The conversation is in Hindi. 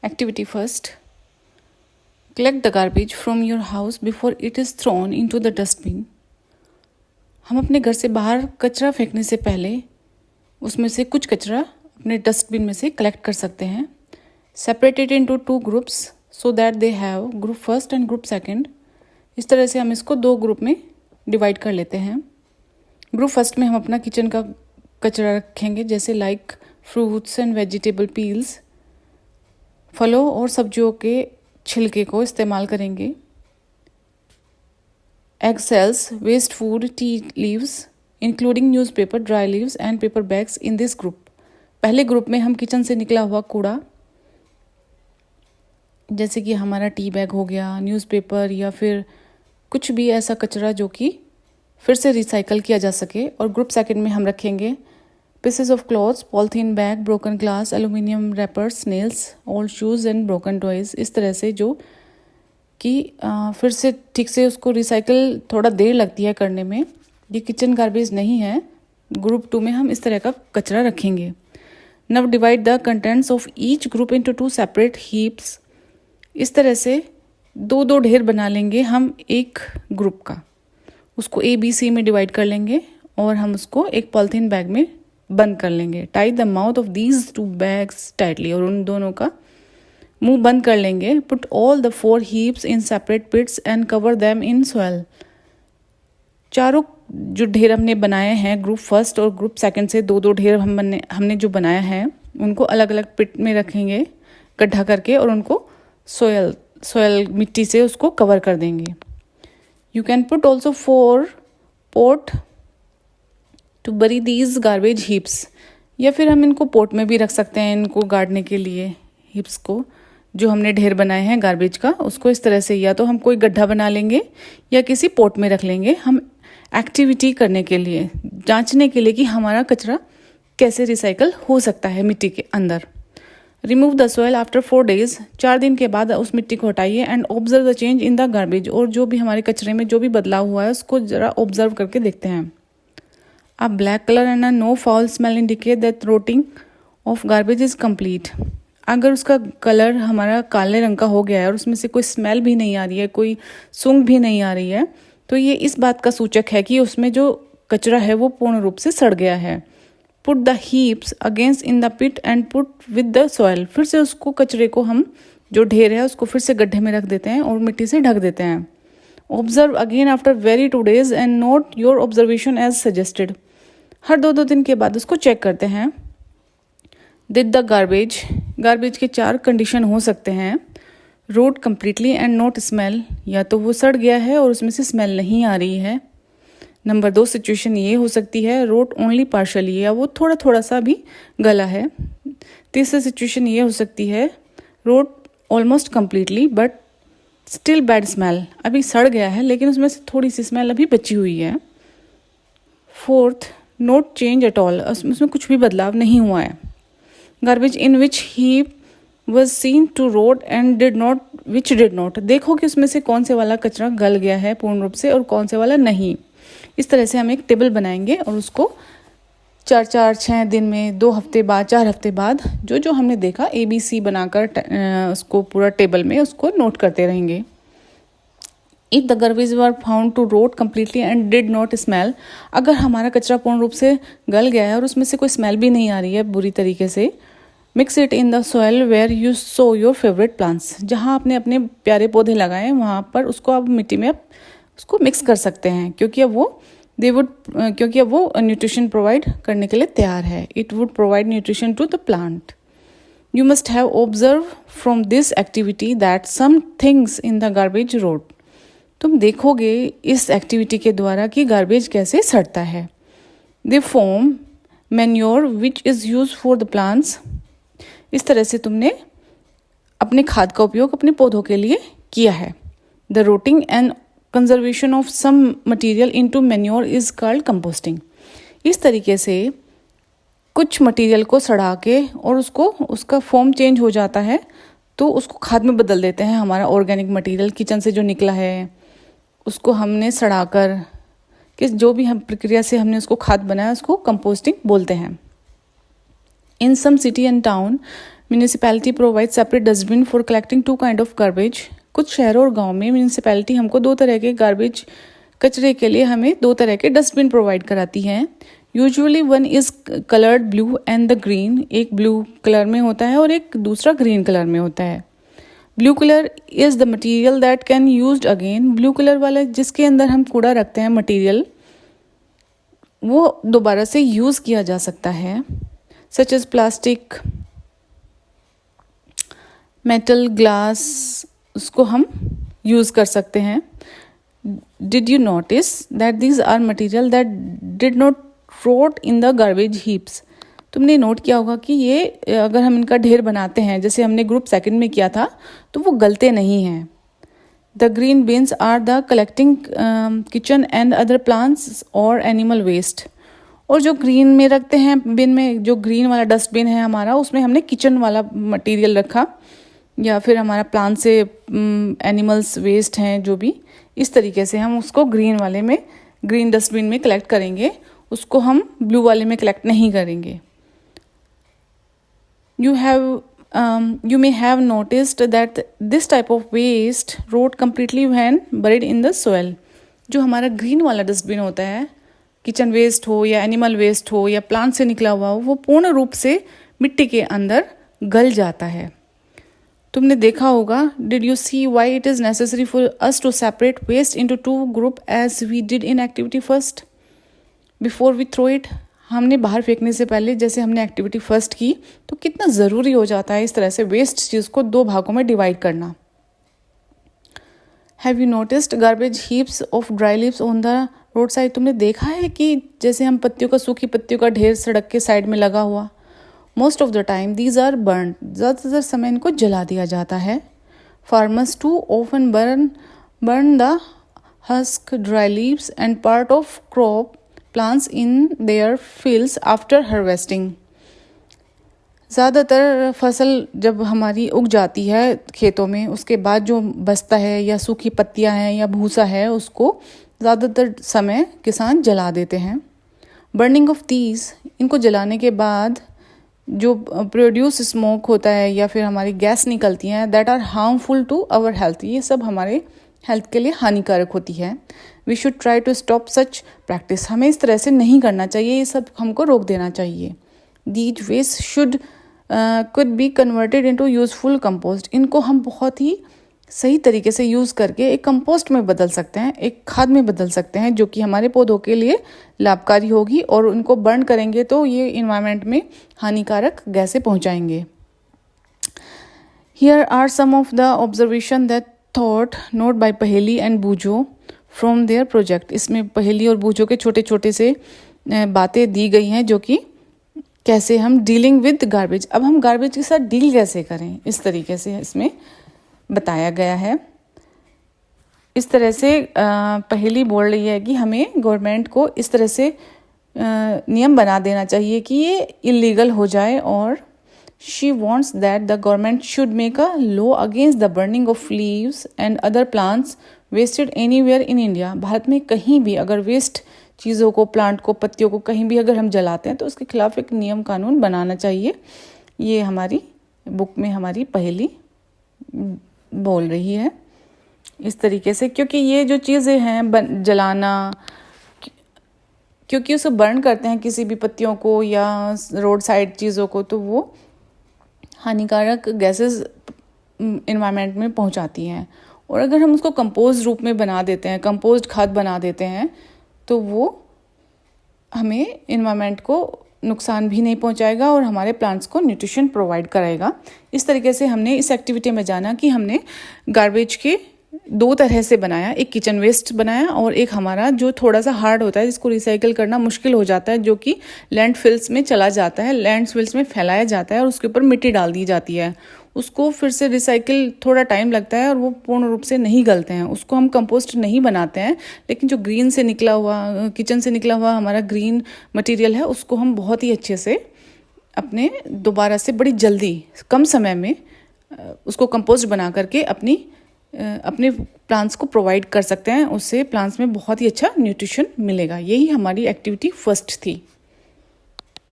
Activity first. Collect the garbage from your house before it is thrown into the dustbin. हम अपने घर से बाहर कचरा फेंकने से पहले उसमें से कुछ कचरा अपने डस्टबिन में से कलेक्ट कर सकते हैं. Separate it into 2 groups so that they have group first and group second. इस तरह से हम इसको 2 ग्रुप में डिवाइड कर लेते हैं. ग्रुप फर्स्ट में हम अपना किचन का कचरा रखेंगे, जैसे like fruits and vegetable peels, फलों और सब्जियों के छिलके को इस्तेमाल करेंगे. Egg shells, waste food, tea leaves including newspaper, dry leaves and paper bags in this group. पहले ग्रुप में हम किचन से निकला हुआ कूड़ा, जैसे कि हमारा टी बैग हो गया, न्यूज़पेपर या फिर कुछ भी ऐसा कचरा जो कि फिर से रिसाइकल किया जा सके. और ग्रुप सेकंड में हम रखेंगे pieces of clothes, polythene bag, broken glass, aluminium rappers, nails, old shoes and broken toys. इस तरह से जो कि फिर से ठीक से उसको रिसाइकल थोड़ा देर लगती है करने में. ये किचन गार्बेज नहीं है. ग्रुप 2 में हम इस तरह का कचरा रखेंगे. Now divide the contents of each group into 2 separate heaps. इस तरह से 2-2 ढेर बना लेंगे हम एक ग्रुप का. उसको ABC में डिवाइड कर लेंगे और हम उसको एक पॉलीथीन बैग में बंद कर लेंगे. Tie the mouth of these 2 bags tightly. और उन दोनों का मुंह बंद कर लेंगे. Put all the 4 heaps in separate pits and cover them in soil. चारों जो ढेर हमने बनाए हैं ग्रुप फर्स्ट और ग्रुप सेकंड से 2-2 ढेर हमने जो बनाया है उनको अलग अलग पिट में रखेंगे गड्ढा करके, और उनको सॉयल मिट्टी से उसको कवर कर देंगे. You can put also 4 pot to bury these garbage heaps. या फिर हम इनको पोट में भी रख सकते हैं, इनको गाड़ने के लिए हीप्स को जो हमने ढेर बनाए हैं गार्बेज का, उसको इस तरह से या तो हम कोई गड्ढा बना लेंगे या किसी पोट में रख लेंगे. हम एक्टिविटी करने के लिए, जांचने के लिए कि हमारा कचरा कैसे रिसाइकल हो सकता है मिट्टी के अंदर. Remove the soil after 4 days. 4 दिन के बाद उस मिट्टी को हटाइए. And observe the change in the garbage. और जो भी हमारे कचरे में जो भी बदलाव हुआ है उसको ज़रा ऑब्जर्व करके देखते हैं. A black color and a no foul smell indicate that rotting of garbage is complete. अगर उसका कलर हमारा काले रंग का हो गया है और उसमें से कोई स्मेल भी नहीं आ रही है, कोई सूंघ भी नहीं आ रही है, तो ये इस बात का सूचक है कि उसमें जो कचरा है वो पूर्ण रूप से सड़ गया है. Put the heaps against in the pit and put with the soil. फिर से उसको कचरे को हम जो ढेर है उसको फिर से गड्ढे में रख देते हैं और मिट्टी से ढक देते हैं. Observe again after every 2 days and note your observation as suggested. हर 2-2 दिन के बाद उसको चेक करते हैं. डिड द गार्बेज के 4 कंडीशन हो सकते हैं. Rot completely and not smell. या तो वो सड़ गया है और उसमें से स्मेल नहीं आ रही है. नंबर 2 सिचुएशन ये हो सकती है रोट ओनली पार्शली, या वो थोड़ा थोड़ा सा भी गला है. तीसरी सिचुएशन ये हो सकती है rot almost completely but still bad smell. अभी सड़ गया है लेकिन उसमें से थोड़ी सी स्मेल अभी बची हुई है. 4th note change at all. उसमें कुछ भी बदलाव नहीं हुआ है. Garbage in which heap was seen to rot and did not. देखो कि उसमें से कौन से वाला कचरा गल गया है पूर्ण रूप से और कौन से वाला नहीं. इस तरह से हम एक टेबल बनाएंगे और उसको 4-6 दिन में, 2 हफ्ते बाद, 4 हफ्ते बाद जो हमने देखा ABC बनाकर उसको पूरा टेबल में उसको नोट करते रहेंगे. If the garbage were found to rot completely and did not smell. अगर हमारा कचरा पूर्ण रूप से गल गया है और उसमें से कोई स्मेल भी नहीं आ रही है बुरी तरीके से, mix it in the soil where you sow your favourite plants. जहाँ आपने अपने प्यारे पौधे लगाए हैं वहाँ पर उसको आप मिट्टी में उसको मिक्स कर सकते हैं, क्योंकि अब वो न्यूट्रिशन प्रोवाइड करने के लिए तैयार है. It would provide nutrition to the plant. You must have observe from this activity that some things in the garbage rot. तुम देखोगे इस एक्टिविटी के द्वारा कि गार्बेज कैसे सड़ता है. They form manure which is use for the plants. इस तरह से तुमने अपने खाद का उपयोग अपने पौधों के लिए किया है. The rotting and conservation of some material into manure is called composting. इस तरीके से कुछ मटेरियल को सड़ा के और उसका फॉर्म चेंज हो जाता है तो उसको खाद में बदल देते हैं. हमारा ऑर्गेनिक मटेरियल किचन से जो निकला है उसको हमने सड़ाकर जो भी हम प्रक्रिया से हमने उसको खाद बनाया उसको कंपोस्टिंग बोलते हैं. In some city and town municipality provide separate dustbin for collecting 2 kind of garbage. कुछ शहरों और गाँव में म्यूनिसिपैलिटी हमको 2 तरह के गार्बेज कचरे के लिए हमें 2 तरह के डस्टबिन प्रोवाइड कराती हैं। Usually one is coloured blue and the green, एक ब्लू कलर में होता है और एक दूसरा ग्रीन कलर में होता है। Blue colour is the material that can used again, blue colour वाला जिसके अंदर हम कूड़ा रखते हैं मटीरियल वो दोबारा से यूज़ किया जा सकता है, such as plastic, metal, glass, उसको हम यूज़ कर सकते हैं। Did you notice that these are material that did not rot in the garbage heaps. तुमने नोट किया होगा कि ये अगर हम इनका ढेर बनाते हैं जैसे हमने ग्रुप सेकंड में किया था तो वो गलते नहीं हैं। The green bins are the collecting kitchen and other plants और एनिमल वेस्ट। और जो ग्रीन में रखते हैं बिन में, जो ग्रीन वाला डस्टबिन है हमारा, उसमें हमने किचन वाला मटेरियल रखा या फिर हमारा प्लांट से एनिमल्स वेस्ट हैं जो भी, इस तरीके से हम उसको ग्रीन वाले में, ग्रीन डस्टबिन में कलेक्ट करेंगे, उसको हम ब्लू वाले में कलेक्ट नहीं करेंगे। You may have noticed that this type of waste rot completely when buried in the soil. जो हमारा ग्रीन वाला डस्टबिन होता है, किचन वेस्ट हो या एनिमल वेस्ट हो या प्लांट से निकला हुआ हो, वो पूर्ण रूप से मिट्टी के अंदर गल जाता है। तुमने देखा होगा, did you see why it is necessary for us to separate waste into 2 group as we did in activity first before we throw it. हमने बाहर फेंकने से पहले जैसे हमने एक्टिविटी फर्स्ट की तो कितना ज़रूरी हो जाता है इस तरह से वेस्ट चीज़ को 2 भागों में डिवाइड करना। Have you noticed garbage heaps of dry leaves on the road side. तुमने देखा है कि जैसे हम पत्तियों का, सूखी पत्तियों का ढेर सड़क के साइड में लगा हुआ, most of the time these are burn, ज़्यादातर समय इनको जला दिया जाता है। Farmers to often burn the husk, dry leaves and part of crop plants in their fields after harvesting। ज़्यादातर फसल जब हमारी उग जाती है खेतों में, उसके बाद जो बचता है या सूखी पत्तियां हैं या भूसा है, उसको ज़्यादातर समय किसान जला देते हैं। बर्निंग ऑफ दीज, इनको जलाने के बाद जो प्रोड्यूस स्मोक होता है या फिर हमारी गैस निकलती हैं, that are harmful to our health, ये सब हमारे हेल्थ के लिए हानिकारक होती है। We should try to stop such practice, हमें इस तरह से नहीं करना चाहिए, ये सब हमको रोक देना चाहिए। These waste should could be converted into useful compost, इनको हम बहुत ही सही तरीके से यूज़ करके एक कंपोस्ट में बदल सकते हैं, एक खाद में बदल सकते हैं जो कि हमारे पौधों के लिए लाभकारी होगी, और उनको बर्न करेंगे तो ये इन्वायरमेंट में हानिकारक गैसें पहुंचाएंगे। Here are some of the observation that thought note by Paheli and Boojho from their project. इसमें पहेली और बूझो के छोटे छोटे से बातें दी गई हैं जो कि कैसे हम डीलिंग विद गार्बेज, अब हम गार्बेज के साथ डील कैसे करें, इस तरीके से इसमें बताया गया है। इस तरह से पहेली बोल रही है कि हमें गवर्नमेंट को इस तरह से नियम बना देना चाहिए कि ये इलीगल हो जाए, और she wants that the government should make a law against the burning of leaves and other plants wasted anywhere in India. Bharat में कहीं भी अगर वेस्ट चीज़ों को, प्लांट को, पत्तियों को कहीं भी अगर हम जलाते हैं तो उसके खिलाफ एक नियम कानून बनाना चाहिए। ये हमारी बुक में हमारी पहेली बोल रही है इस तरीके से, क्योंकि ये जो चीज़ें हैं जलाना, क्योंकि उसे बर्न करते हैं किसी भी पत्तियों को या रोड साइड चीज़ों को, तो वो हानिकारक गैसेस इन्वायरमेंट में पहुंचाती हैं। और अगर हम उसको कंपोस्ट रूप में बना देते हैं, कंपोस्ट खाद बना देते हैं, तो वो हमें इन्वायरमेंट को नुकसान भी नहीं पहुंचाएगा और हमारे प्लांट्स को न्यूट्रिशन प्रोवाइड कराएगा। इस तरीके से हमने इस एक्टिविटी में जाना कि हमने गार्बेज के 2 तरह से बनाया, एक किचन वेस्ट बनाया और एक हमारा जो थोड़ा सा हार्ड होता है, जिसको रिसाइकिल करना मुश्किल हो जाता है, जो कि लैंडफिल्स में चला जाता है, लैंडफिल्स में फैलाया जाता है और उसके ऊपर मिट्टी डाल दी जाती है। उसको फिर से रिसाइकिल थोड़ा टाइम लगता है और वो पूर्ण रूप से नहीं गलते हैं, उसको हम कंपोस्ट नहीं बनाते हैं। लेकिन जो ग्रीन से निकला हुआ, किचन से निकला हुआ हमारा ग्रीन मटेरियल है, उसको हम बहुत ही अच्छे से अपने दोबारा से बड़ी जल्दी कम समय में उसको कंपोस्ट बना करके अपने प्लांट्स को प्रोवाइड कर सकते हैं। उससे प्लांट्स में बहुत ही अच्छा न्यूट्रिशन मिलेगा। यही हमारी एक्टिविटी फर्स्ट थी।